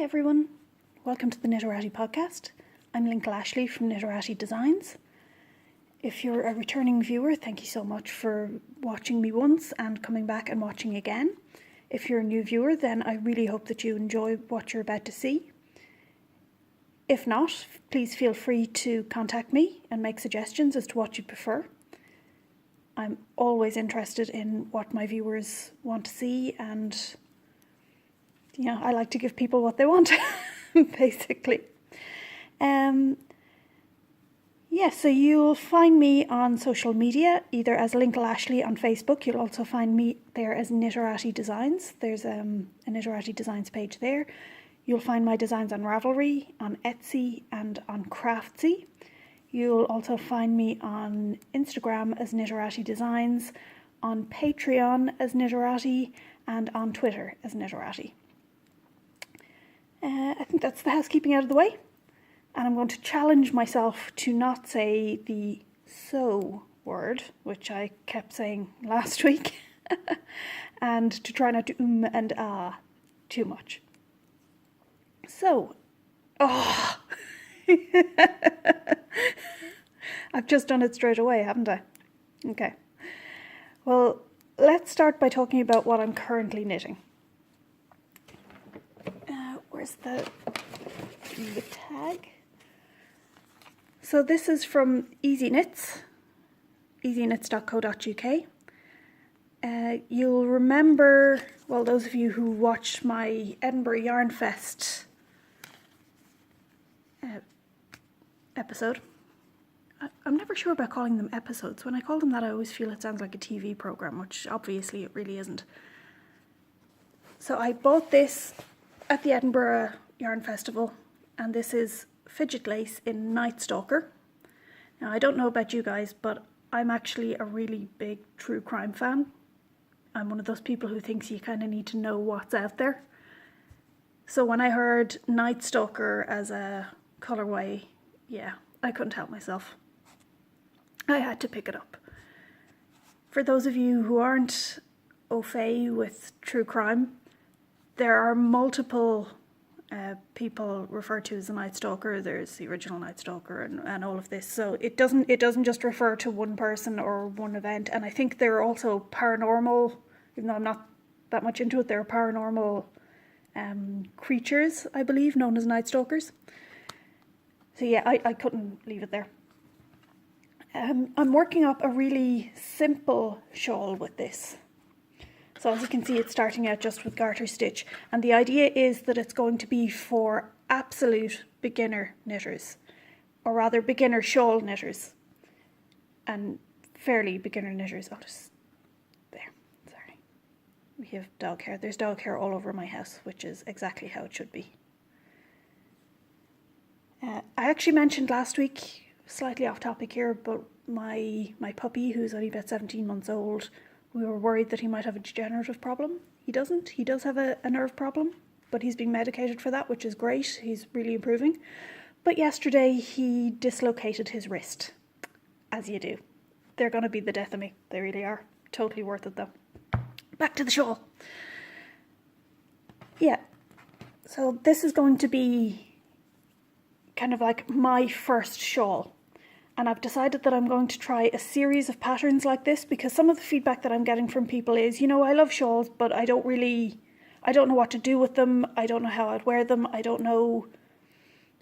everyone, welcome to the Knitterati podcast. I'm Lincoln Ashley from Knitterati Designs. If you're a returning viewer, thank you so much for watching me once and coming back and watching again. If you're a new viewer, then I really hope that you enjoy what you're about to see. If not, please feel free to contact me and make suggestions as to what you prefer. I'm always interested in what my viewers want to see, and I like to give people what they want, basically. So you'll find me on social media, either as Lincoln Ashley on Facebook. You'll also find me there as Knitterati Designs. There's a Knitterati Designs page there. You'll find my designs on Ravelry, on Etsy, and on Craftsy. You'll also find me on Instagram as Knitterati Designs, on Patreon as Knitterati, and on Twitter as Knitterati. I think that's the housekeeping out of the way. And I'm going to challenge myself to not say the "so" word, which I kept saying last week, and to try not to and ah too much. So, I've just done it straight away, haven't I? Okay. Well, let's start by talking about what I'm currently knitting. Where's the tag? So this is from Easy Knits, easyknits.co.uk. You'll remember, well, those of you who watched my Edinburgh Yarn Fest episode. I'm never sure about calling them episodes. When I call them that, I always feel it sounds like a TV program, which obviously it really isn't. So I bought this at the Edinburgh Yarn Festival, and this is fidget lace in Night Stalker. Now, I don't know about you guys, but I'm actually a really big true crime fan. I'm one of those people who thinks you kind of need to know what's out there. So when I heard Night Stalker as a colourway, I couldn't help myself. I had to pick it up. For those of you who aren't au fait with true crime, there are multiple people referred to as the Night Stalker. There's the original Night Stalker and all of this. So it doesn't just refer to one person or one event. And I think there are also paranormal, even though I'm not that much into it, there are paranormal creatures, I believe, known as Night Stalkers. So I couldn't leave it there. I'm working up a really simple shawl with this. So as you can see, it's starting out just with garter stitch. And the idea is that it's going to be for absolute beginner knitters, or rather beginner shawl knitters, and fairly beginner knitters. There, sorry. We have dog hair. There's dog hair all over my house, which is exactly how it should be. I actually mentioned last week, slightly off topic here, but my puppy, who's only about 17 months old, we were worried that he might have a degenerative problem. He doesn't. He does have a nerve problem, but he's being medicated for that, which is great. He's really improving. But yesterday he dislocated his wrist, as you do. They're going to be the death of me. They really are. Totally worth it, though. Back to the shawl. Yeah. So this is going to be kind of like my first shawl. And I've decided that I'm going to try a series of patterns like this, because some of the feedback that I'm getting from people is, I love shawls, but I don't know what to do with them. I don't know how I'd wear them. I don't know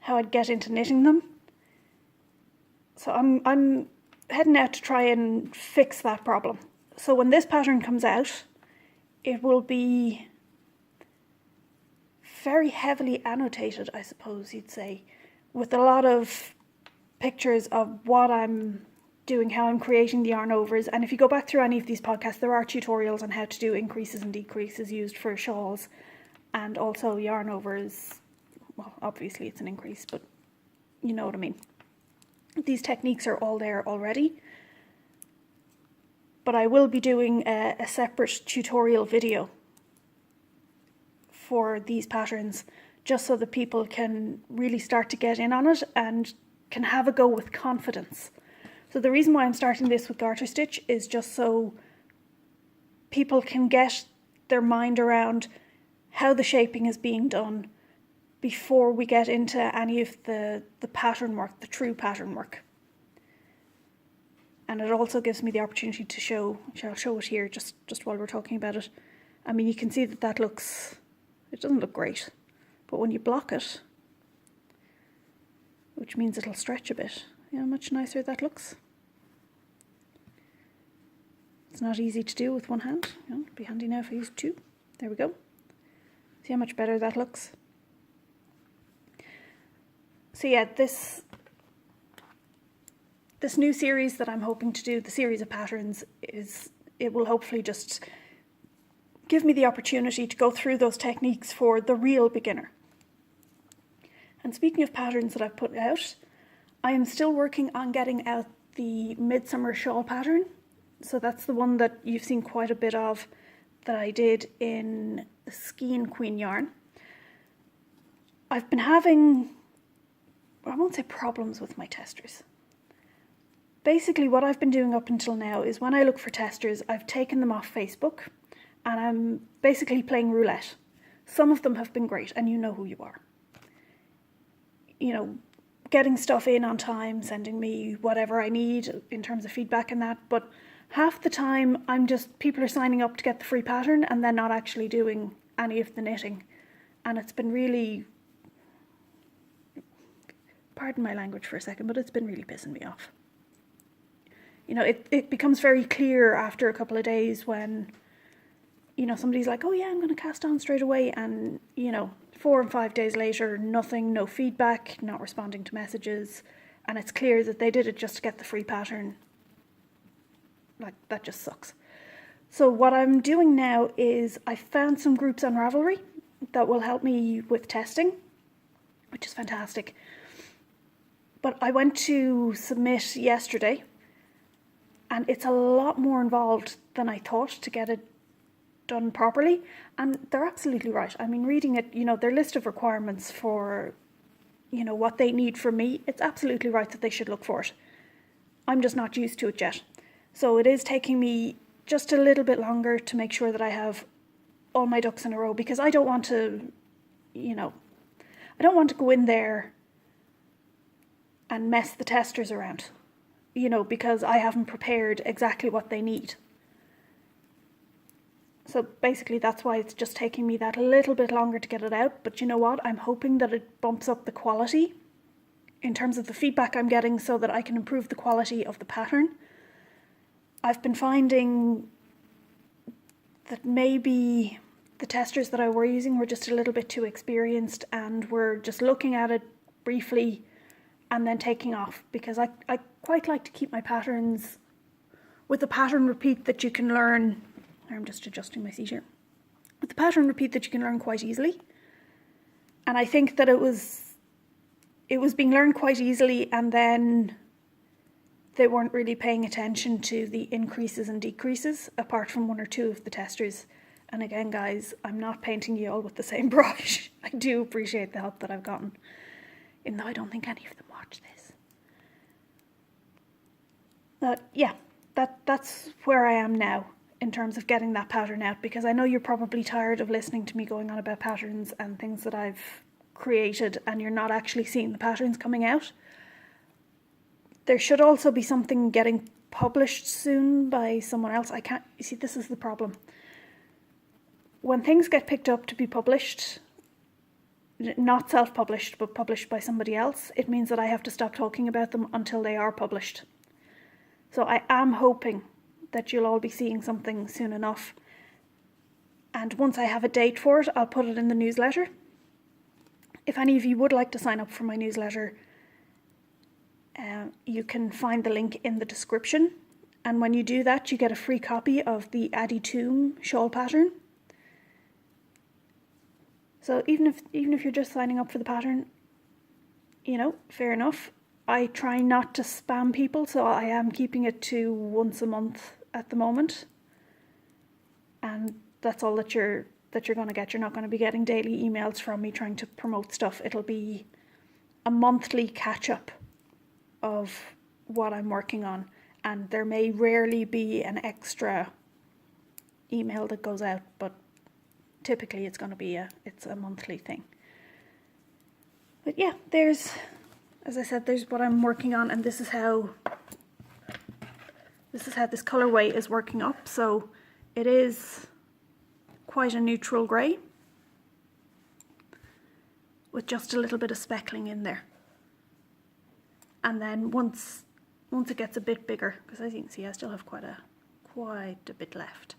how I'd get into knitting them. So I'm heading out to try and fix that problem. So when this pattern comes out, it will be very heavily annotated, I suppose you'd say, with a lot of pictures of what I'm doing, how I'm creating the yarn overs. And if you go back through any of these podcasts, there are tutorials on how to do increases and decreases used for shawls, and also yarn overs. Well, obviously it's an increase, but you know what I mean. These techniques are all there already. But I will be doing a separate tutorial video for these patterns, just so that people can really start to get in on it and can have a go with confidence. So the reason why I'm starting this with garter stitch is just so people can get their mind around how the shaping is being done, before we get into any of the pattern work, the true pattern work. And it also gives me the opportunity to show, I'll show it here just while we're talking about it. I mean, you can see that looks, it doesn't look great, but when you block it, which means it'll stretch a bit, you know how much nicer that looks? It's not easy to do with one hand. You know, it'd be handy now if I use two. There we go. See how much better that looks? So yeah, this new series that I'm hoping to do, the series of patterns, it will hopefully just give me the opportunity to go through those techniques for the real beginner. And speaking of patterns that I've put out, I am still working on getting out the Midsummer Shawl pattern. So that's the one that you've seen quite a bit of that I did in the Skein Queen yarn. I've been having, I won't say problems with my testers. Basically what I've been doing up until now is when I look for testers, I've taken them off Facebook and I'm basically playing roulette. Some of them have been great and you know who you are. You know, getting stuff in on time, sending me whatever I need in terms of feedback and that, but half the time people are signing up to get the free pattern and then not actually doing any of the knitting. And it's been really, pardon my language for a second, but it's been really pissing me off. You know, it becomes very clear after a couple of days when, you know, somebody's like, oh yeah, I'm going to cast on straight away. And, you know, 4 and 5 days later, nothing, no feedback, not responding to messages. And it's clear that they did it just to get the free pattern. Like, that just sucks. So what I'm doing now is I found some groups on Ravelry that will help me with testing, which is fantastic. But I went to submit yesterday, and it's a lot more involved than I thought to get it done properly. And they're absolutely right. I mean, reading it, you know, their list of requirements for, you know, what they need from me, it's absolutely right that they should look for it. I'm just not used to it yet. So it is taking me just a little bit longer to make sure that I have all my ducks in a row, because I don't want to, you know, I don't want to go in there and mess the testers around, you know, because I haven't prepared exactly what they need. So basically that's why it's just taking me that little bit longer to get it out. But you know what? I'm hoping that it bumps up the quality in terms of the feedback I'm getting so that I can improve the quality of the pattern. I've been finding that maybe the testers that I were using were just a little bit too experienced and were just looking at it briefly and then taking off, because I quite like to keep my patterns with the pattern repeat that you can learn. I'm just adjusting my seat here. With the pattern repeat that you can learn quite easily. And I think that it was being learned quite easily, and then they weren't really paying attention to the increases and decreases apart from 1 or 2 of the testers. And again, guys, I'm not painting you all with the same brush. I do appreciate the help that I've gotten, even though I don't think any of them watch this. But yeah, that's where I am now in terms of getting that pattern out, because I know you're probably tired of listening to me going on about patterns and things that I've created and you're not actually seeing the patterns coming out. There should also be something getting published soon by someone else. You see, this is the problem. When things get picked up to be published, not self-published, but published by somebody else, it means that I have to stop talking about them until they are published. So I am hoping that you'll all be seeing something soon enough. And once I have a date for it, I'll put it in the newsletter. If any of you would like to sign up for my newsletter, you can find the link in the description. And when you do that, you get a free copy of the Addie Tomb shawl pattern. So even if you're just signing up for the pattern, you know, fair enough. I try not to spam people, so I am keeping it to once a month at the moment. And that's all that you're going to get. You're not going to be getting daily emails from me trying to promote stuff. It'll be a monthly catch-up of what I'm working on. And there may rarely be an extra email that goes out, but typically it's going to be a monthly thing. But yeah, there's, as I said, there's what I'm working on, and this is how this colorway is working up. So it is quite a neutral grey with just a little bit of speckling in there. And then once it gets a bit bigger, because as you can see I still have quite a bit left.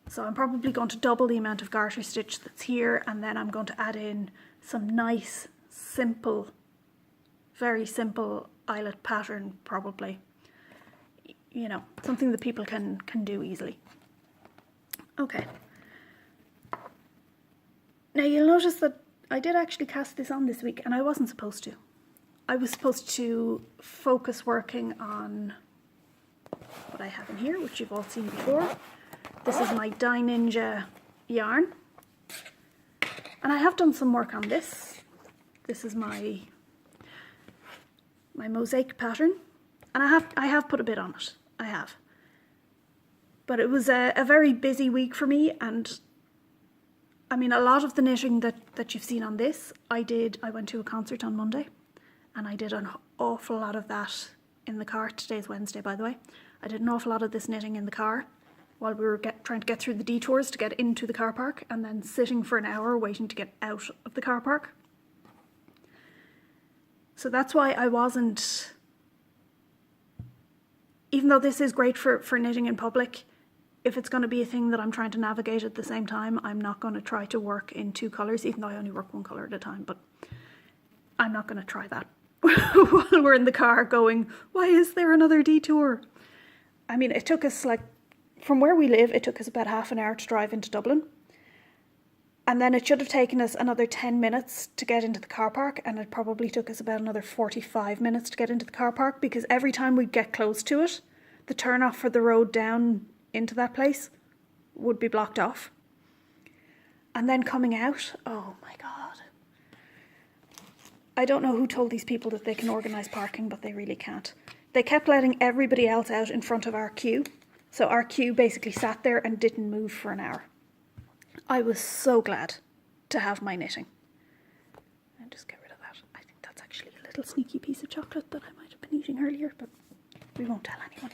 So I'm probably going to double the amount of garter stitch that's here, and then I'm going to add in some nice, simple, very simple eyelet pattern, probably. You know, something that people can do easily. Okay. Now you'll notice that I did actually cast this on this week, and I wasn't supposed to. I was supposed to focus working on what I have in here, which you've all seen before. This is my Die Ninja yarn, and I have done some work on this. This is my mosaic pattern, and I have put a bit on it. I have, but it was a very busy week for me, and I mean, a lot of the knitting that you've seen on this, I went to a concert on Monday, and I did an awful lot of that in the car. Today's Wednesday, by the way. I did an awful lot of this knitting in the car while we were trying to get through the detours to get into the car park, and then sitting for an hour waiting to get out of the car park. So that's why I wasn't, even though this is great for knitting in public, if it's going to be a thing that I'm trying to navigate at the same time, I'm not going to try to work in two colours, even though I only work one colour at a time, but I'm not going to try that while we're in the car going, why is there another detour? I mean, it took us, like, from where we live, it took us about half an hour to drive into Dublin. And then it should have taken us another 10 minutes to get into the car park, and it probably took us about another 45 minutes to get into the car park, because every time we'd get close to it, the turn off for the road down into that place would be blocked off. And then coming out, oh my God. I don't know who told these people that they can organise parking, but they really can't. They kept letting everybody else out in front of our queue. So our queue basically sat there and didn't move for an hour. I was so glad to have my knitting. And just get rid of that. I think that's actually a little sneaky piece of chocolate that I might have been eating earlier, but we won't tell anyone.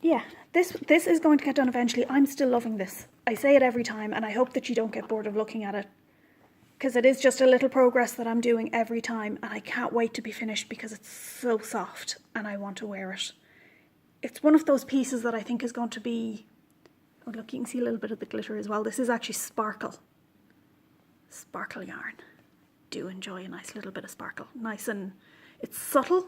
Yeah, this is going to get done eventually. I'm still loving this. I say it every time, and I hope that you don't get bored of looking at it, because it is just a little progress that I'm doing every time, and I can't wait to be finished because it's so soft and I want to wear it. It's one of those pieces that I think is going to be, oh look, you can see a little bit of the glitter as well. This is actually sparkle yarn. Do enjoy a nice little bit of sparkle. Nice, and it's subtle,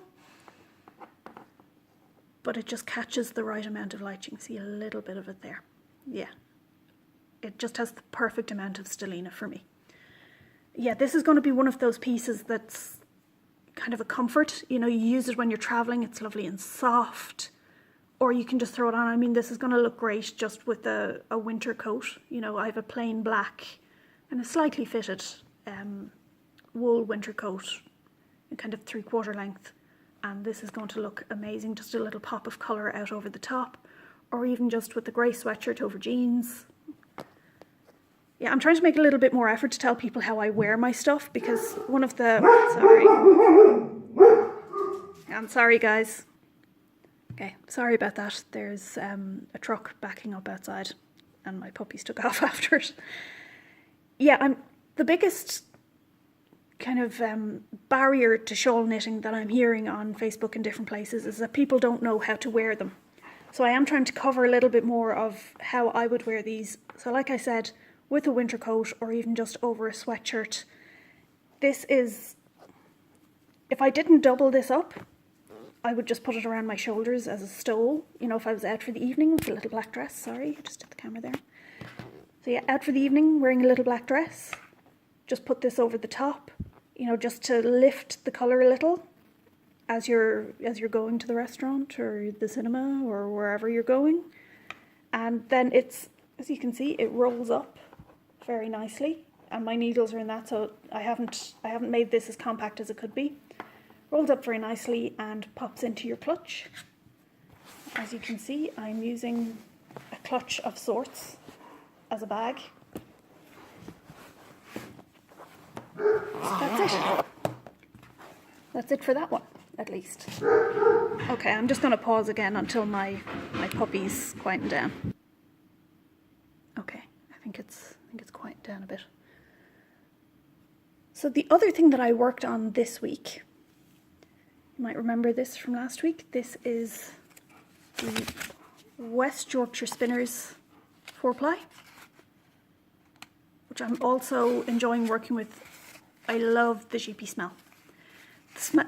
but it just catches the right amount of light. You can see a little bit of it there. Yeah, it just has the perfect amount of stellina for me. Yeah, this is going to be one of those pieces that's kind of a comfort. You know, you use it when you're traveling, it's lovely and soft, or you can just throw it on. I mean, this is going to look great just with a winter coat. You know, I have a plain black and a slightly fitted wool winter coat, kind of 3/4 length, and this is going to look amazing. Just a little pop of colour out over the top, or even just with the grey sweatshirt over jeans. Yeah, I'm trying to make a little bit more effort to tell people how I wear my stuff, because one of the... I'm sorry, guys. Okay, sorry about that. There's a truck backing up outside, and my puppies took off after it. Yeah, the biggest kind of barrier to shawl knitting that I'm hearing on Facebook and different places is that people don't know how to wear them. So I am trying to cover a little bit more of how I would wear these. So like I said, with a winter coat or even just over a sweatshirt. This is, if I didn't double this up, I would just put it around my shoulders as a stole. You know, if I was out for the evening with a little black dress. Sorry, just did the camera there. So yeah, out for the evening wearing a little black dress. Just put this over the top, you know, just to lift the colour a little as you're going to the restaurant or the cinema or wherever you're going. And then it's, as you can see, it rolls up very nicely, and my needles are in that, so I haven't made this as compact as it could be. Rolls up very nicely and pops into your clutch. As you can see, I'm using a clutch of sorts as a bag. That's it. That's it for that one, at least. Okay, I'm just going to pause again until my puppy's quieting down. Okay, I think it's quieting down a bit. So the other thing that I worked on this week, you might remember this from last week. This is the West Yorkshire Spinners 4-ply, which I'm also enjoying working with. I love the sheepy smell.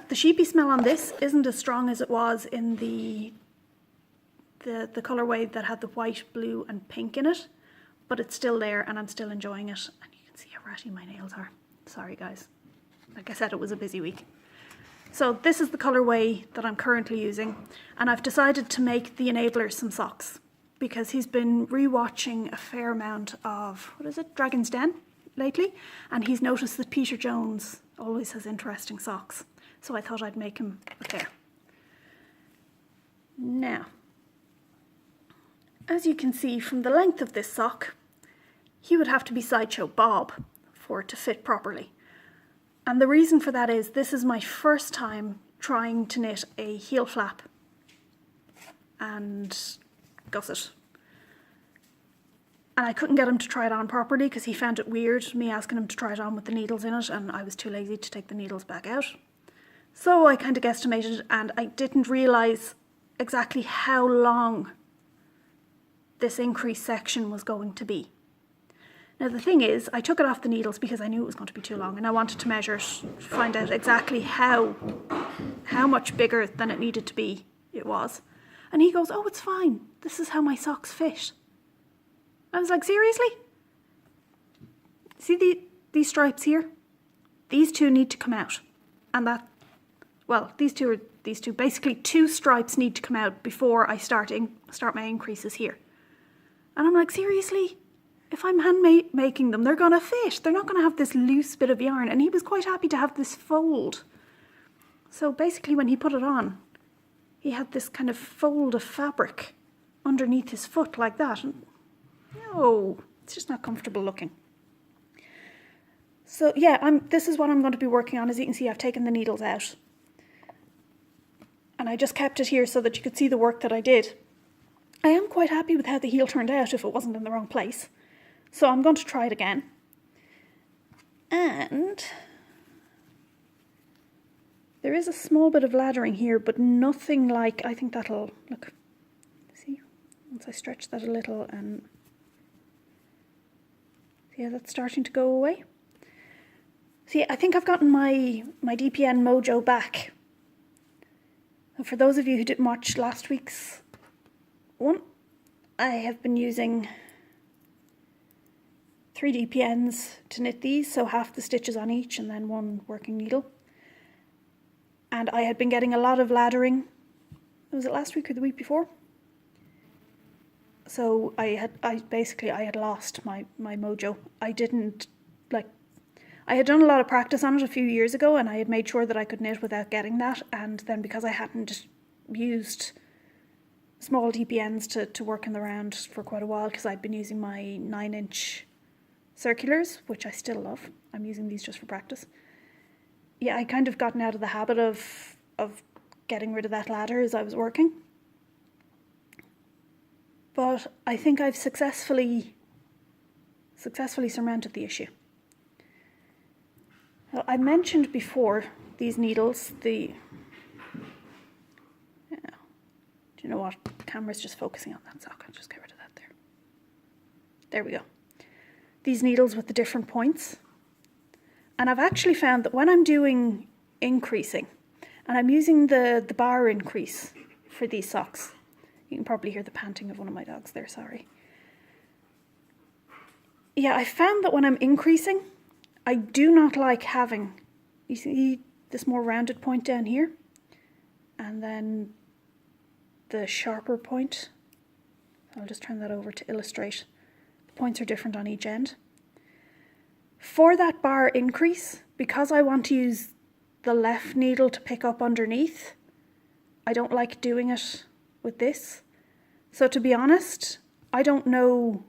The sheepy smell on this isn't as strong as it was in the colourway that had the white, blue and pink in it, but it's still there and I'm still enjoying it. And you can see how ratty my nails are. Sorry guys. Like I said, it was a busy week. So this is the colourway that I'm currently using, and I've decided to make the enabler some socks because he's been rewatching a fair amount of, Dragon's Den lately, and he's noticed that Peter Jones always has interesting socks. So I thought I'd make him a pair. Now, as you can see from the length of this sock, he would have to be Sideshow Bob for it to fit properly. And the reason for that is this is my first time trying to knit a heel flap and gusset. And I couldn't get him to try it on properly because he found it weird, me asking him to try it on with the needles in it, and I was too lazy to take the needles back out. So I kind of guesstimated, and I didn't realise exactly how long this increase section was going to be. Now the thing is, I took it off the needles because I knew it was going to be too long, and I wanted to measure it, find out exactly how much bigger than it needed to be it was. And he goes, "Oh, it's fine. This is how my socks fit." I was like, seriously? See these stripes here? These two need to come out. And these two. Basically 2 stripes need to come out before I start my increases here. And I'm like, seriously? If I'm making them, they're going to fit. They're not going to have this loose bit of yarn. And he was quite happy to have this fold. So basically when he put it on, he had this kind of fold of fabric underneath his foot like that. And no, it's just not comfortable looking. So yeah, this is what I'm going to be working on. As you can see, I've taken the needles out. And I just kept it here so that you could see the work that I did. I am quite happy with how the heel turned out if it wasn't in the wrong place. So I'm going to try it again. And there is a small bit of laddering here, but nothing like, I think that'll, look, see, once I stretch that a little and, yeah, that's starting to go away. See, I think I've gotten my DPN mojo back. And for those of you who didn't watch last week's one, I have been using 3 DPNs to knit these, so half the stitches on each and then 1 working needle. And I had been getting a lot of laddering. Was it last week or the week before? So I had lost my mojo. I had done a lot of practice on it a few years ago, and I had made sure that I could knit without getting that, and then because I hadn't used small DPNs to work in the round for quite a while, because I'd been using my 9-inch circulars, which I still love. I'm using these just for practice. Yeah, I kind of gotten out of the habit of getting rid of that ladder as I was working. But I think I've successfully surmounted the issue. Now, I mentioned before these needles, do you know what? The camera's just focusing on that sock. I'll just get rid of that there. There we go. These needles with the different points. And I've actually found that when I'm doing increasing, and I'm using the bar increase for these socks, you can probably hear the panting of one of my dogs there, sorry. Yeah, I found that when I'm increasing, I do not like having, you see this more rounded point down here, and then the sharper point. I'll just turn that over to illustrate. The points are different on each end. For that bar increase, because I want to use the left needle to pick up underneath, I don't like doing it with this. So to be honest, I don't know.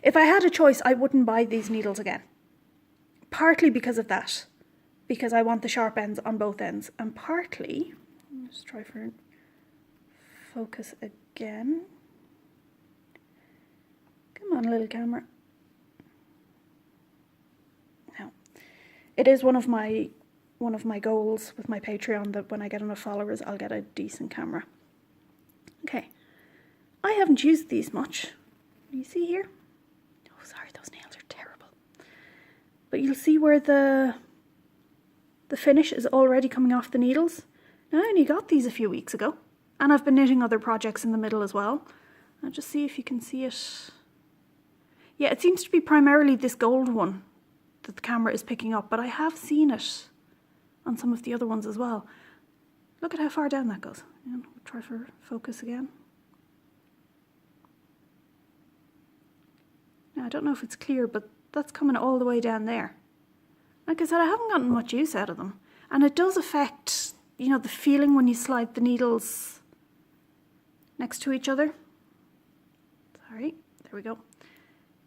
If I had a choice, I wouldn't buy these needles again. partly because of that, because I want the sharp ends on both ends, and partly, let's try for focus again. Come on, little camera. Now, it is one of my goals with my Patreon that when I get enough followers, I'll get a decent camera. Okay, I haven't used these much. You see here? Oh, sorry, those nails are terrible. But you'll see where the finish is already coming off the needles. Now, I only got these a few weeks ago, and I've been knitting other projects in the middle as well. I'll just see if you can see it. Yeah, it seems to be primarily this gold one that the camera is picking up, but I have seen it on some of the other ones as well. Look at how far down that goes. And we'll try for focus again. Now, I don't know if it's clear, but that's coming all the way down there. Like I said, I haven't gotten much use out of them. And it does affect, you know, the feeling when you slide the needles next to each other. Sorry, there we go.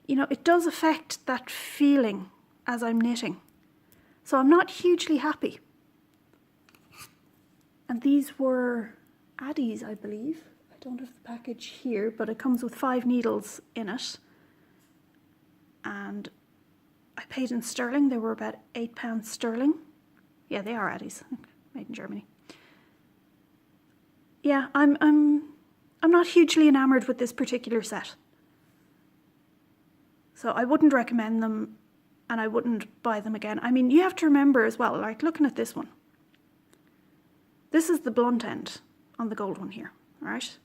You know, it does affect that feeling as I'm knitting. So I'm not hugely happy. And these were Addies, I believe. I don't have the package here, but it comes with 5 needles in it. And I paid in sterling. They were about £8 sterling. Yeah, they are Addies, made in Germany. Yeah, I'm not hugely enamoured with this particular set. So I wouldn't recommend them, and I wouldn't buy them again. I mean, you have to remember as well, like looking at this one. This is the blunt end on the gold one here, right?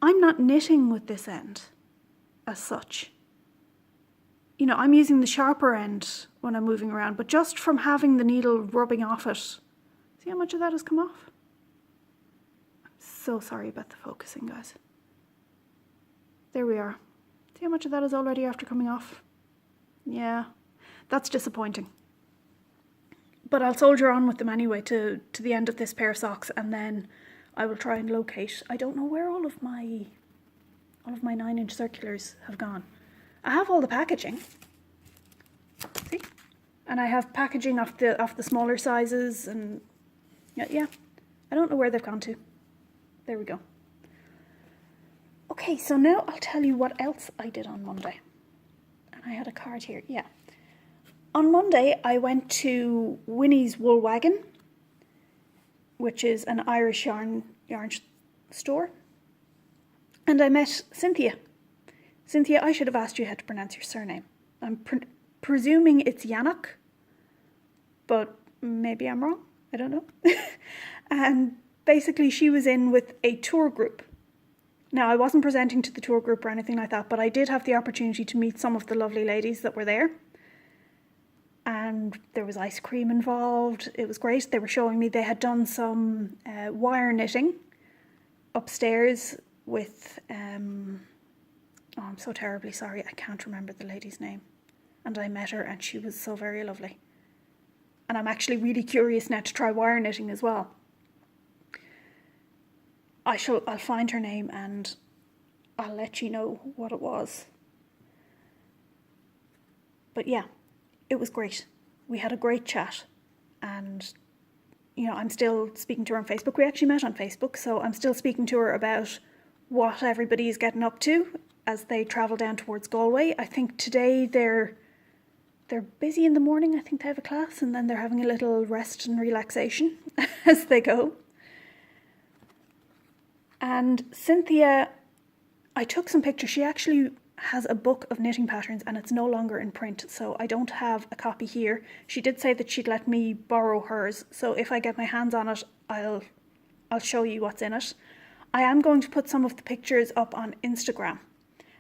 I'm not knitting with this end as such. You know, I'm using the sharper end when I'm moving around, but just from having the needle rubbing off it, see how much of that has come off? I'm so sorry about the focusing, guys. There we are. See how much of that is already after coming off? Yeah, that's disappointing. But I'll soldier on with them anyway to the end of this pair of socks, and then I will try and locate. I don't know where all of my 9-inch circulars have gone. I have all the packaging. See? And I have packaging off the smaller sizes, and yeah. I don't know where they've gone to. There we go. Okay, so now I'll tell you what else I did on Monday. And I had a card here, yeah. On Monday, I went to Winnies Wool Wagon, which is an Irish yarn store. And I met Cynthia. Cynthia, I should have asked you how to pronounce your surname. I'm presuming it's Yannock, but maybe I'm wrong. I don't know. And basically she was in with a tour group. Now, I wasn't presenting to the tour group or anything like that, but I did have the opportunity to meet some of the lovely ladies that were there. And there was ice cream involved. It was great. They were showing me they had done some wire knitting upstairs with... Oh, I'm so terribly sorry. I can't remember the lady's name. And I met her and she was so very lovely. And I'm actually really curious now to try wire knitting as well. I'll find her name and I'll let you know what it was. But yeah, it was great. We had a great chat. And, you know, I'm still speaking to her on Facebook. We actually met on Facebook, so I'm still speaking to her about what everybody is getting up to as they travel down towards Galway. I think today they're busy in the morning. I think they have a class, and then they're having a little rest and relaxation as they go. And Cynthia, I took some pictures. She actually has a book of knitting patterns and it's no longer in print, so I don't have a copy here. She did say that she'd let me borrow hers, so if I get my hands on it, I'll show you what's in it. I am going to put some of the pictures up on Instagram,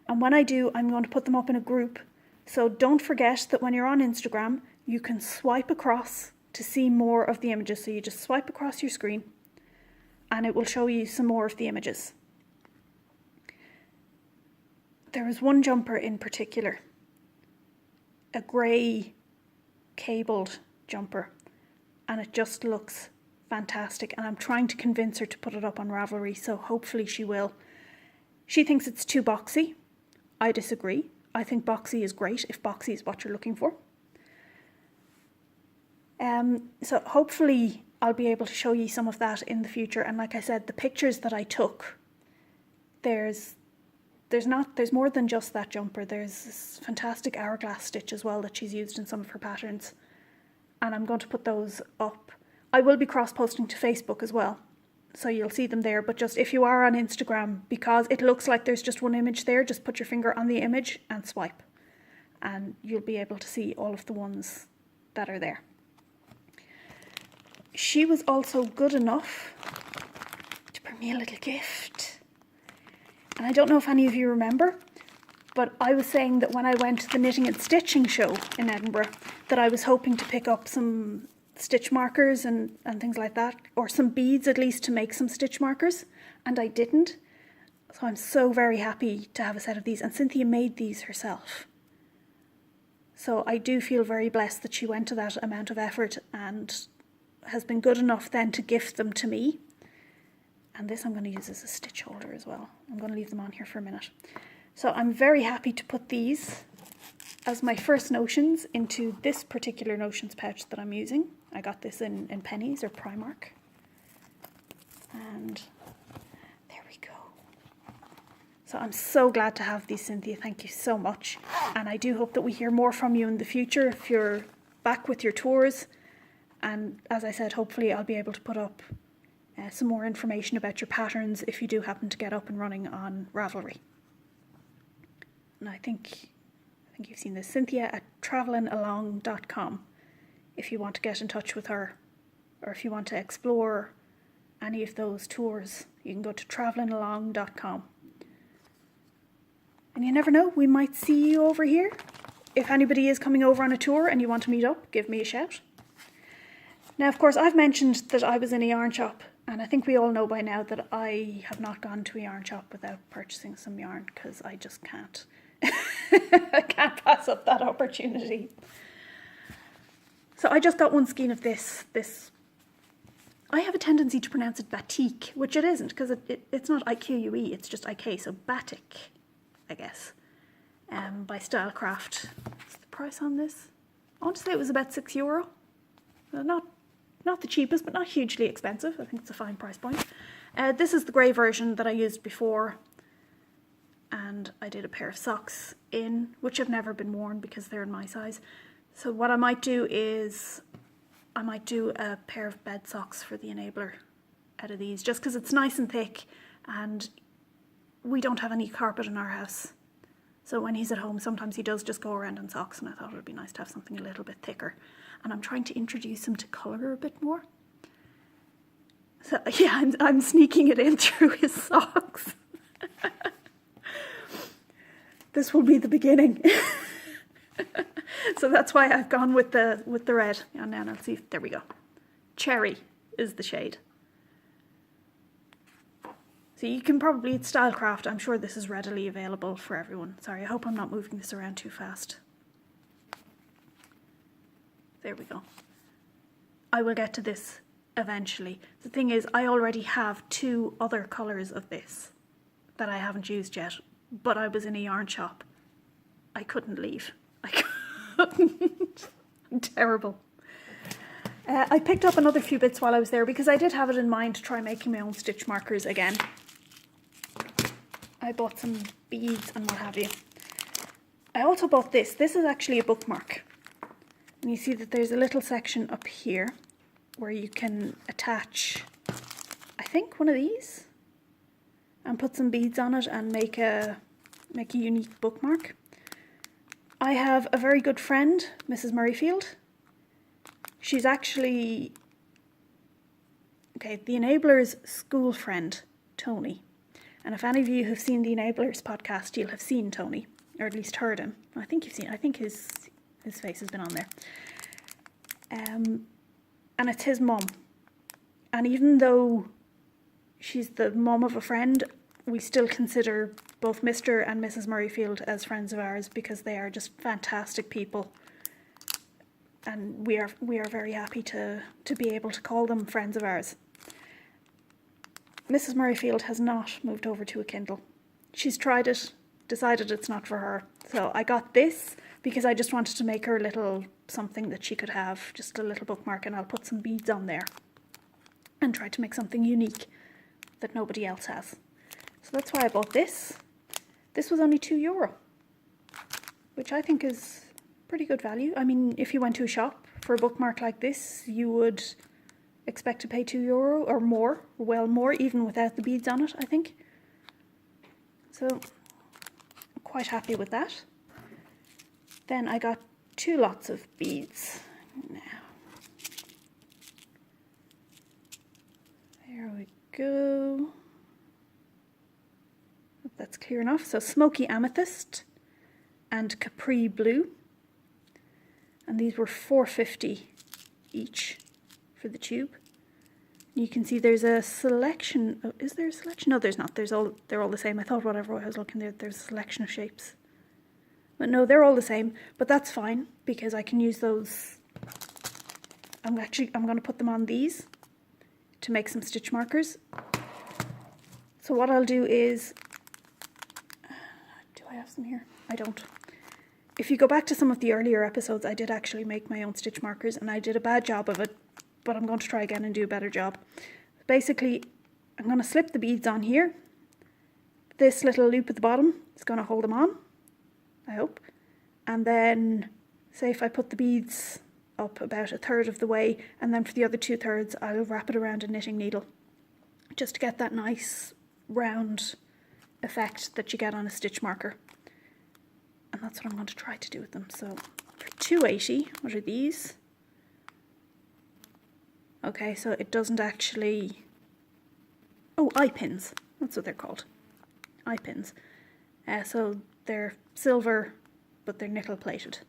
and when I do, I'm going to put them up in a group. So don't forget that when you're on Instagram, you can swipe across to see more of the images. So you just swipe across your screen and it will show you some more of the images. There was one jumper in particular, a grey cabled jumper, and it just looks fantastic, and I'm trying to convince her to put it up on Ravelry, so hopefully she will. She thinks it's too boxy. I disagree. I think boxy is great if boxy is what you're looking for. So hopefully I'll be able to show you some of that in the future. And like I said, the pictures that I took, there's more than just that jumper. There's this fantastic hourglass stitch as well that she's used in some of her patterns. And I'm going to put those up. I will be cross-posting to Facebook as well, so you'll see them there. But just if you are on Instagram, because it looks like there's just one image there, just put your finger on the image and swipe. And you'll be able to see all of the ones that are there. She was also good enough to bring me a little gift. And I don't know if any of you remember, but I was saying that when I went to the knitting and stitching show in Edinburgh, that I was hoping to pick up some stitch markers and things like that, or some beads at least to make some stitch markers, and I didn't. So I'm so very happy to have a set of these, and Cynthia made these herself. So I do feel very blessed that she went to that amount of effort and has been good enough then to gift them to me. And this I'm going to use as a stitch holder as well. I'm going to leave them on here for a minute. So I'm very happy to put these as my first notions into this particular notions pouch that I'm using. I got this in Pennies or Primark. And there we go. So I'm so glad to have these, Cynthia. Thank you so much. And I do hope that we hear more from you in the future if you're back with your tours. And as I said, hopefully I'll be able to put up some more information about your patterns if you do happen to get up and running on Ravelry. And I think you've seen this, Cynthia at travellingalong.com if you want to get in touch with her, or if you want to explore any of those tours, you can go to travellingalong.com. And you never know, we might see you over here. If anybody is coming over on a tour and you want to meet up, give me a shout. Now, of course, I've mentioned that I was in a yarn shop, and I think we all know by now that I have not gone to a yarn shop without purchasing some yarn, because I just can't. I can't pass up that opportunity. So I just got one skein of this. I have a tendency to pronounce it batik, which it isn't, because it's not IQUE, it's just IK, so batik, I guess. By Stylecraft. What's the price on this? I want to say it was about €6. Not the cheapest, but not hugely expensive. I think it's a fine price point. This is the grey version that I used before. And I did a pair of socks in, which have never been worn because they're in my size. So what I might do is, I might do a pair of bed socks for the enabler out of these, just because it's nice and thick and we don't have any carpet in our house. So when he's at home, sometimes he does just go around in socks, and I thought it would be nice to have something a little bit thicker. And I'm trying to introduce him to colour a bit more. So yeah, I'm sneaking it in through his socks. This will be the beginning. So that's why I've gone with the red. And now let's see. There we go. Cherry is the shade. So you can probably, it's Stylecraft. I'm sure this is readily available for everyone. Sorry, I hope I'm not moving this around too fast. There we go. I will get to this eventually. The thing is, I already have 2 other colours of this that I haven't used yet, but I was in a yarn shop. I couldn't leave. I couldn't. I'm terrible. I picked up another few bits while I was there because I did have it in mind to try making my own stitch markers again. I bought some beads and what have you. I also bought this. This is actually a bookmark. And you see that there's a little section up here where you can attach, I think, one of these and put some beads on it and make a unique bookmark. I have a very good friend, Mrs. Murrayfield. She's actually, the Enablers' school friend, Tony. And if any of you have seen the Enablers podcast, you'll have seen Tony, or at least heard him. I think his face has been on there. And it's his mum. And even though she's the mum of a friend, we still consider both Mr. and Mrs. Murrayfield as friends of ours because they are just fantastic people. And we are very happy to be able to call them friends of ours. Mrs. Murrayfield has not moved over to a Kindle. She's tried it, decided it's not for her. So I got this because I just wanted to make her a little something that she could have, just a little bookmark, and I'll put some beads on there and try to make something unique that nobody else has. So that's why I bought this. This was only €2, which I think is pretty good value. I mean, if you went to a shop for a bookmark like this, you would expect to pay €2 or more, well more, even without the beads on it, I think. So I'm quite happy with that. Then I got 2 lots of beads. Now, there we go. Hope that's clear enough. So smoky amethyst and capri blue. And these were $4.50 each for the tube. You can see there's a selection. Oh, is there a selection? No, there's not. They're all the same. I thought whatever I was looking there, there's a selection of shapes. But no, they're all the same. But that's fine because I can use those. I'm going to put them on these to make some stitch markers. So what I'll do is, do I have some here? I don't. If you go back to some of the earlier episodes, I did actually make my own stitch markers and I did a bad job of it, but I'm going to try again and do a better job. Basically, I'm going to slip the beads on here. This little loop at the bottom is going to hold them on, I hope. And then, say if I put the beads up about 1/3 of the way, and then for the other 2/3, I'll wrap it around a knitting needle, just to get that nice round effect that you get on a stitch marker. And that's what I'm going to try to do with them. So for $2.80, what are these? Okay, so it doesn't actually... Oh, eye pins. That's what they're called. Eye pins. So they're silver, but they're nickel plated.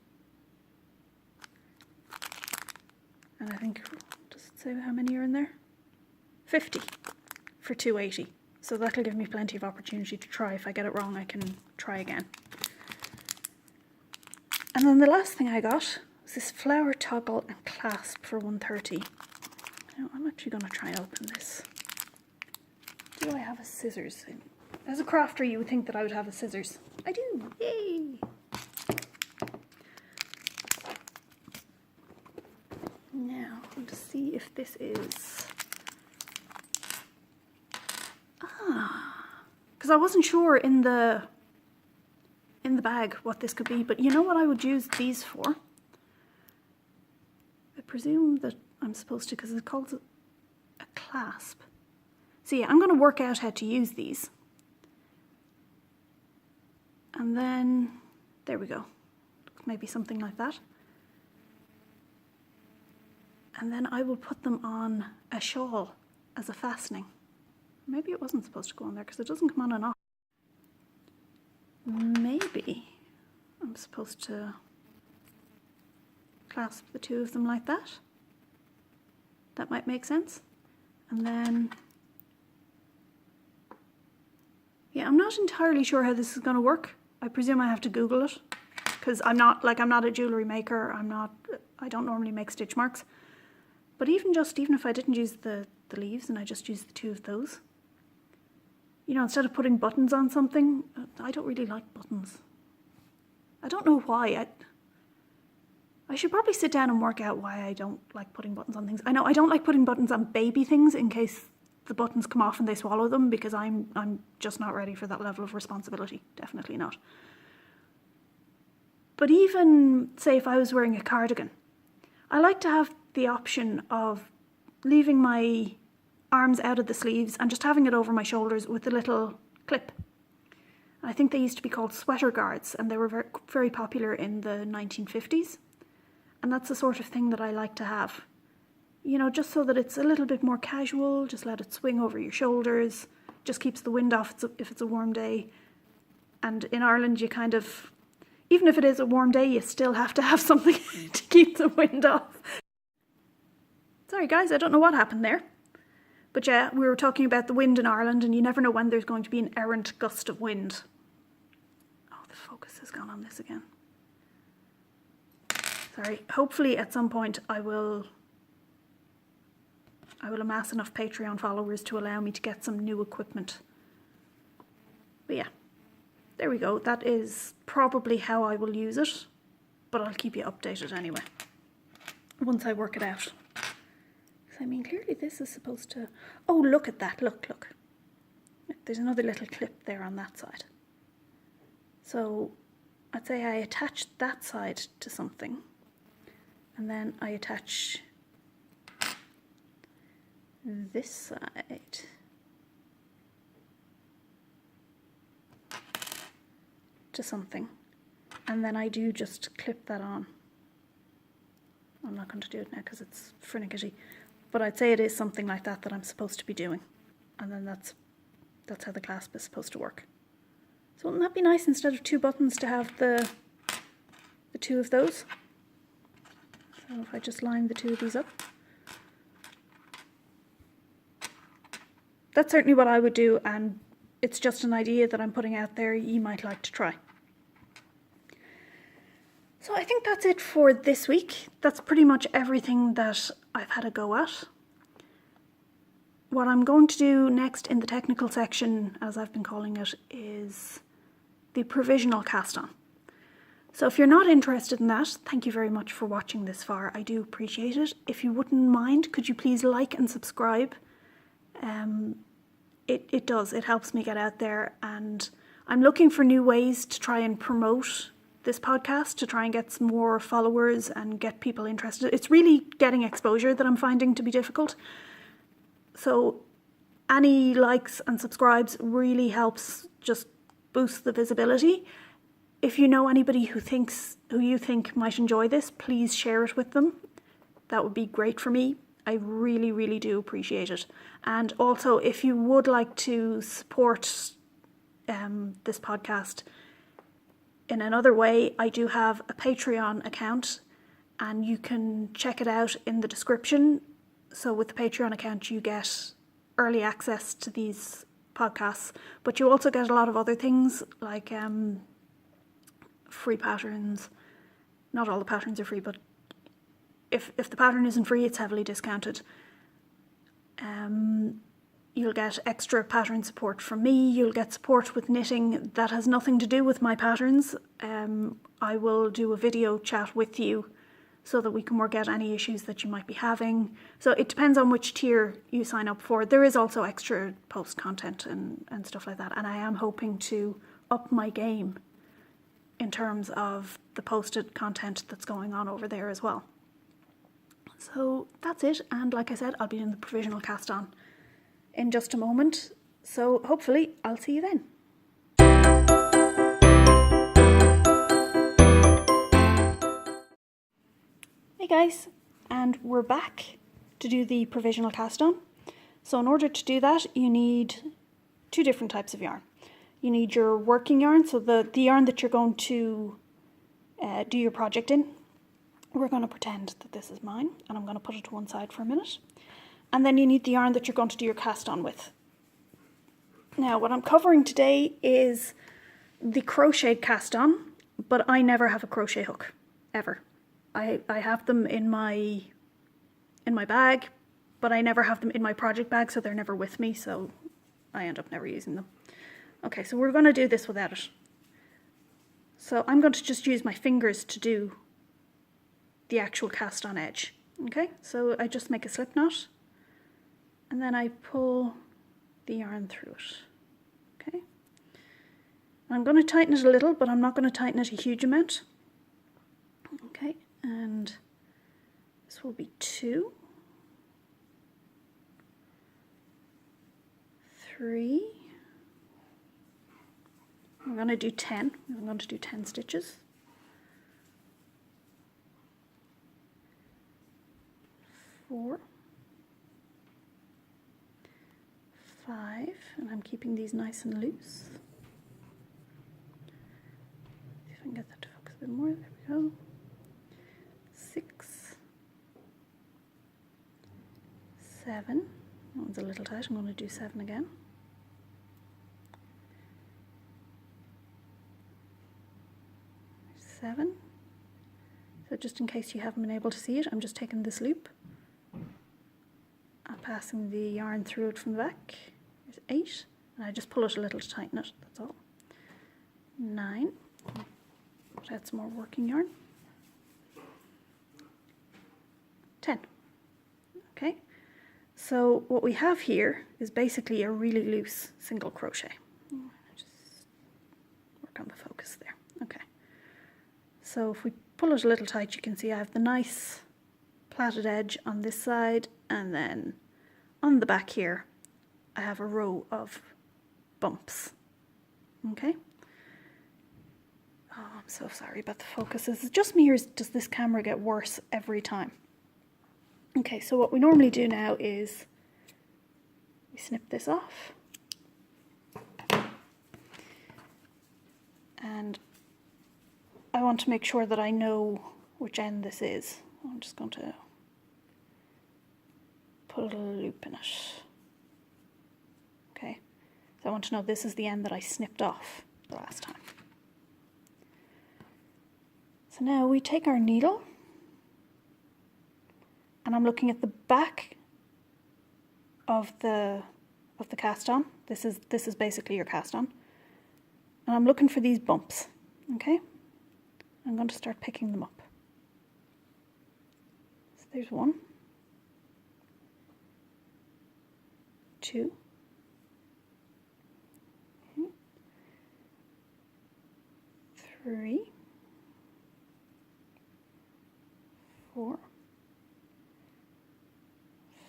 And I think, does it say how many are in there? 50 for $2.80. So that'll give me plenty of opportunity to try. If I get it wrong, I can try again. And then the last thing I got was this flower toggle and clasp for $1.30. Now, I'm actually going to try and open this. Do I have a scissors? As a crafter, you would think that I would have a scissors. I do! Yay! Now, let's see if this is... Because I wasn't sure in the bag what this could be, but you know what I would use these for? I presume that I'm supposed to, because it's called a clasp. So yeah, I'm going to work out how to use these. And then, there we go. Maybe something like that. And then I will put them on a shawl as a fastening. Maybe it wasn't supposed to go on there because it doesn't come on and off. Maybe I'm supposed to clasp the two of them like that. That might make sense. And then, yeah, I'm not entirely sure how this is going to work. I presume I have to Google it because I'm not a jewellery maker. I don't normally make stitch marks. But even if I didn't use the leaves and I just used the two of those, you know, instead of putting buttons on something, I don't really like buttons. I don't know why. I should probably sit down and work out why I don't like putting buttons on things. I know I don't like putting buttons on baby things in case the buttons come off and they swallow them, because I'm just not ready for that level of responsibility. Definitely not. But even, say, if I was wearing a cardigan, I like to have the option of leaving my arms out of the sleeves and just having it over my shoulders with a little clip. I think they used to be called sweater guards, and they were very, very popular in the 1950s. And that's the sort of thing that I like to have. You know, just so that it's a little bit more casual, just let it swing over your shoulders, just keeps the wind off if it's a warm day. And in Ireland, you kind of, even if it is a warm day, you still have to have something to keep the wind off. Sorry guys, I don't know what happened there. But yeah, we were talking about the wind in Ireland, and you never know when there's going to be an errant gust of wind. Oh, the focus has gone on this again. Sorry, hopefully at some point I will amass enough Patreon followers to allow me to get some new equipment. But yeah, there we go. That is probably how I will use it, but I'll keep you updated anyway. once I work it out. I mean, clearly this is supposed to... Oh, look at that. Look. There's another little clip there on that side. So I'd say I attach that side to something. And then I attach this side to something. And then I do just clip that on. I'm not going to do it now because it's finicky. But I'd say it is something like that I'm supposed to be doing. And then that's how the clasp is supposed to work. So wouldn't that be nice instead of 2 buttons to have the 2 of those? So if I just line the 2 of these up. That's certainly what I would do, and it's just an idea that I'm putting out there you might like to try. So I think that's it for this week. That's pretty much everything that I've had a go at. What I'm going to do next in the technical section, as I've been calling it, is the provisional cast on. So if you're not interested in that, thank you very much for watching this far. I do appreciate it. If you wouldn't mind, could you please like and subscribe? It does. It helps me get out there, and I'm looking for new ways to try and promote this podcast, to try and get some more followers and get people interested. It's really getting exposure that I'm finding to be difficult. So any likes and subscribes really helps just boost the visibility. If you know anybody who you think might enjoy this, please share it with them. That would be great for me. I really, really do appreciate it. And also, if you would like to support this podcast in another way, I do have a Patreon account, and you can check it out in the description. So with the Patreon account, you get early access to these podcasts, but you also get a lot of other things like free patterns. Not all the patterns are free, but if the pattern isn't free, it's heavily discounted. You'll get extra pattern support from me. You'll get support with knitting that has nothing to do with my patterns. I will do a video chat with you so that we can work out any issues that you might be having. So it depends on which tier you sign up for. There is also extra post content and stuff like that. And I am hoping to up my game in terms of the posted content that's going on over there as well. So that's it. And like I said, I'll be in the provisional cast on in just a moment. So hopefully I'll see you then. Hey guys, and we're back to do the provisional cast on. So in order to do that, you need 2 different types of yarn. You need your working yarn, so the yarn that you're going to do your project in. We're going to pretend that this is mine, and I'm going to put it to one side for a minute. And then you need the yarn that you're going to do your cast on with. Now, what I'm covering today is the crochet cast on, but I never have a crochet hook, ever. I have them in my bag, but I never have them in my project bag, so they're never with me, so I end up never using them. Okay, so we're going to do this without it. So I'm going to just use my fingers to do the actual cast on edge. Okay, so I just make a slip knot, and then I pull the yarn through it. Okay, I'm going to tighten it a little, but I'm not going to tighten it a huge amount. Okay, and this will be 2, 3. I'm going to do 10. I'm going to do 10 stitches. 4, 5, and I'm keeping these nice and loose. See if I can get that to focus a bit more. There we go. 6, 7. That one's a little tight. I'm going to do 7 again. 7. So just in case you haven't been able to see it, I'm just taking this loop. I'm passing the yarn through it from the back. There's 8, and I just pull it a little to tighten it, that's all. 9. Add some more working yarn. 10. Okay, so what we have here is basically a really loose single crochet. Just work on the focus there. Okay, so if we pull it a little tight, you can see I have the nice plaited edge on this side, and then on the back here I have a row of bumps. Okay. Oh, I'm so sorry about the focus. Is it just me, or does this camera get worse every time? Okay, so what we normally do now is we snip this off. And I want to make sure that I know which end this is. I'm just going to put a little loop in it. Okay, so I want to know this is the end that I snipped off the last time. So now we take our needle, and I'm looking at the back of the cast on. This is basically your cast on, and I'm looking for these bumps. Okay, I'm going to start picking them up. So there's 1, 2, 3, 4,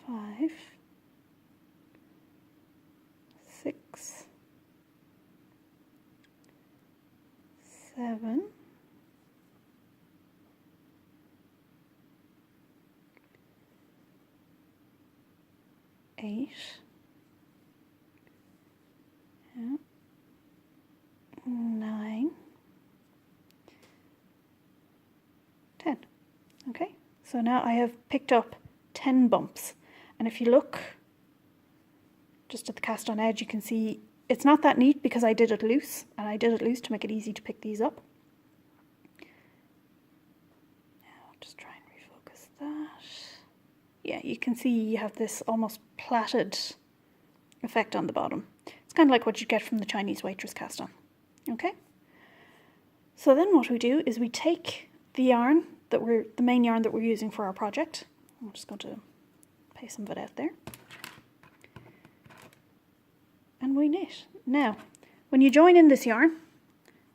5, 6, 7, 8, 9, 10. Okay, so now I have picked up 10 bumps, and if you look just at the cast on edge, you can see it's not that neat because I did it loose, and I did it loose to make it easy to pick these up. Now I'll just try and refocus that. Yeah, you can see you have this almost plaited effect on the bottom. It's kind of like what you get from the Chinese waitress cast on. Okay, so then what we do is we take the yarn the main yarn that we're using for our project. I'm just going to pay some of it out there. And we knit. Now, when you join in this yarn,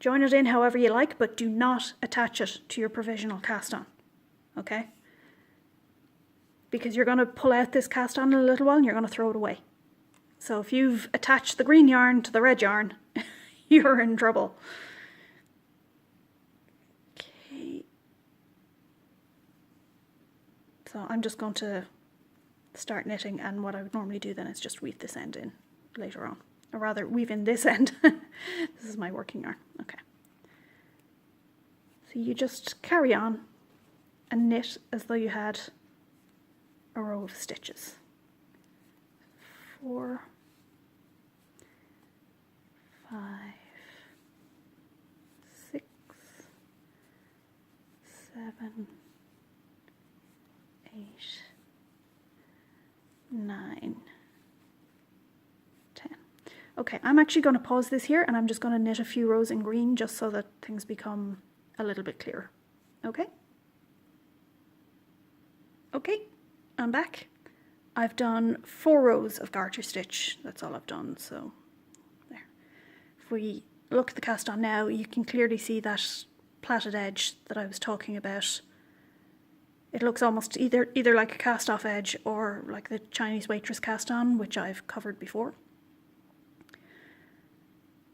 join it in however you like, but do not attach it to your provisional cast on. Okay? Because you're going to pull out this cast on in a little while and you're going to throw it away. So if you've attached the green yarn to the red yarn, you're in trouble. Okay. So I'm just going to start knitting, and what I would normally do then is just weave this end in later on. Or rather, weave in this end. This is my working yarn. Okay. So you just carry on and knit as though you had a row of stitches. 4, 5, 6, 7, 8, 9, 10. Okay, I'm actually going to pause this here, and I'm just going to knit a few rows in green just so that things become a little bit clearer. Okay? Okay, I'm back. I've done 4 rows of garter stitch. That's all I've done, so there. If we look at the cast on now, you can clearly see that plaited edge that I was talking about. It looks almost either like a cast off edge or like the Chinese waitress cast on, which I've covered before.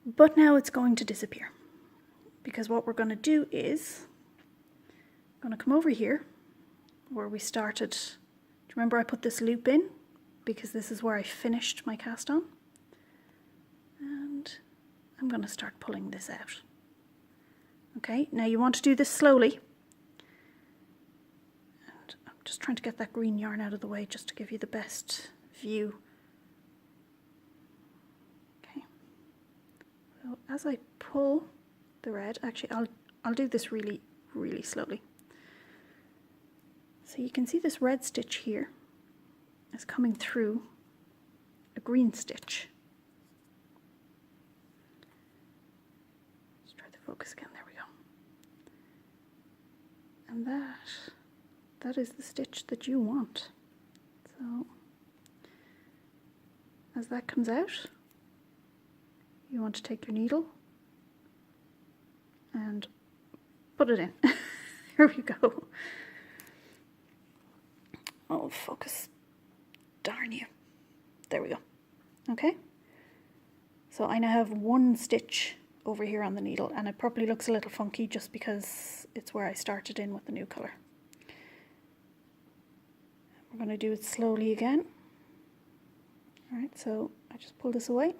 But now it's going to disappear, because what we're going to do is I'm going to come over here where we started. Do you remember I put this loop in? Because this is where I finished my cast on. And I'm going to start pulling this out. Okay, now you want to do this slowly. And I'm just trying to get that green yarn out of the way just to give you the best view. Okay, so as I pull the red, actually I'll do this really, really slowly. So you can see this red stitch here is coming through a green stitch. Let's try the focus again, there we go. And that that is the stitch that you want. So as that comes out, you want to take your needle and put it in. Here we go. Oh, focus. Darn you. There we go. Okay. So I now have one stitch over here on the needle, and it probably looks a little funky just because it's where I started in with the new colour. We're going to do it slowly again. Alright, so I just pull this away.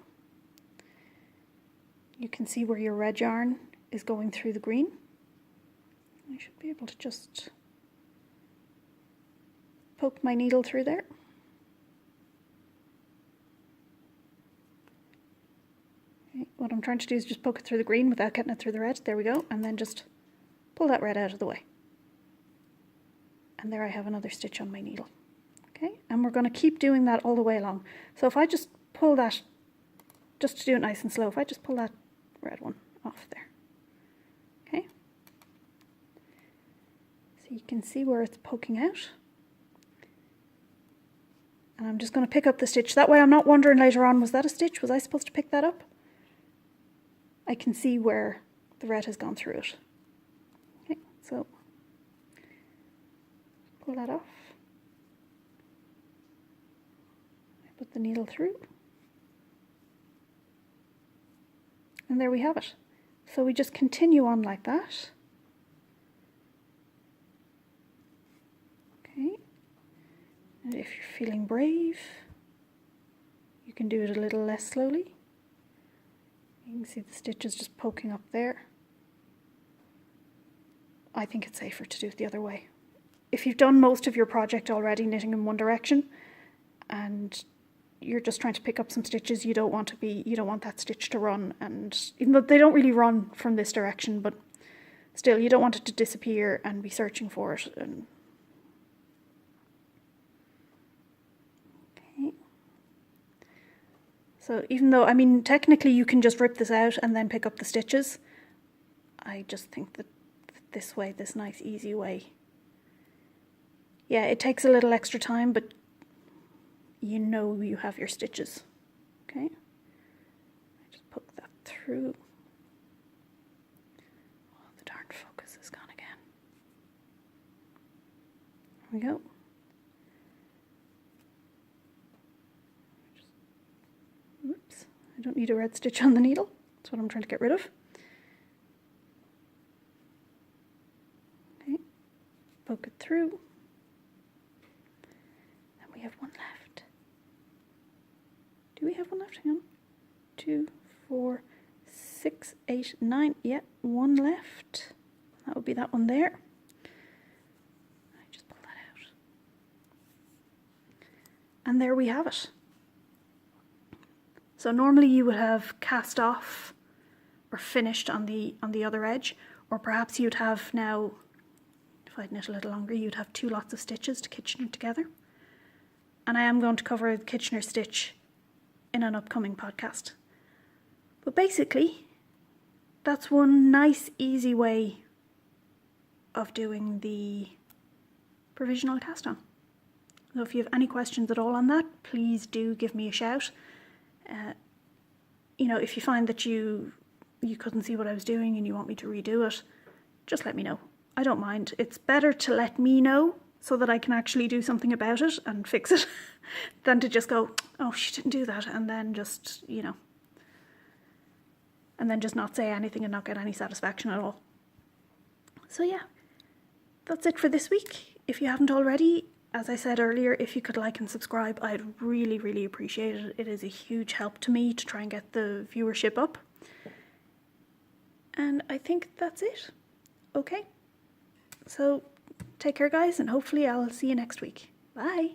You can see where your red yarn is going through the green. I should be able to just poke my needle through there. Okay, what I'm trying to do is just poke it through the green without getting it through the red. There we go. And then just pull that red out of the way. And there I have another stitch on my needle. Okay, and we're going to keep doing that all the way along. So if I just pull that, just to do it nice and slow, if I just pull that red one off there. Okay. So you can see where it's poking out. And I'm just going to pick up the stitch. That way I'm not wondering later on, was that a stitch? Was I supposed to pick that up? I can see where the red has gone through it. Okay, so pull that off. I put the needle through. And there we have it. So we just continue on like that. Okay. And if you're feeling brave, you can do it a little less slowly. You can see the stitches just poking up there. I think it's safer to do it the other way. If you've done most of your project already knitting in one direction and you're just trying to pick up some stitches, you don't want that stitch to run, and even though they don't really run from this direction, but still you don't want it to disappear and be searching for it. And okay. So even though, I mean, technically you can just rip this out and then pick up the stitches, I just think that this way, this nice easy way, yeah, it takes a little extra time, but you know you have your stitches. Okay, I just poke that through. Oh, the darn focus is gone again. There we go. Oops, I don't need a red stitch on the needle. That's what I'm trying to get rid of. Okay, poke it through. And we have one left. Do we have one left? Hang on. 2, 4, 6, 8, 9. Yeah, one left. That would be that one there. I just pull that out. And there we have it. So normally you would have cast off or finished on the other edge, or perhaps you'd have now, if I'd knit a little longer, you'd have 2 lots of stitches to Kitchener together. And I am going to cover the Kitchener stitch in an upcoming podcast. But basically, that's one nice easy way of doing the provisional cast on. So if you have any questions at all on that, please do give me a shout. You know, if you find that you couldn't see what I was doing and you want me to redo it, just let me know. I don't mind. It's better to let me know so that I can actually do something about it and fix it than to just go, oh, she didn't do that, and then just, you know, and then just not say anything and not get any satisfaction at all. So yeah, that's it for this week. If you haven't already, as I said earlier, if you could like and subscribe, I'd really, really appreciate it. It is a huge help to me to try and get the viewership up. And I think that's it. Okay. So take care, guys, and hopefully I'll see you next week. Bye.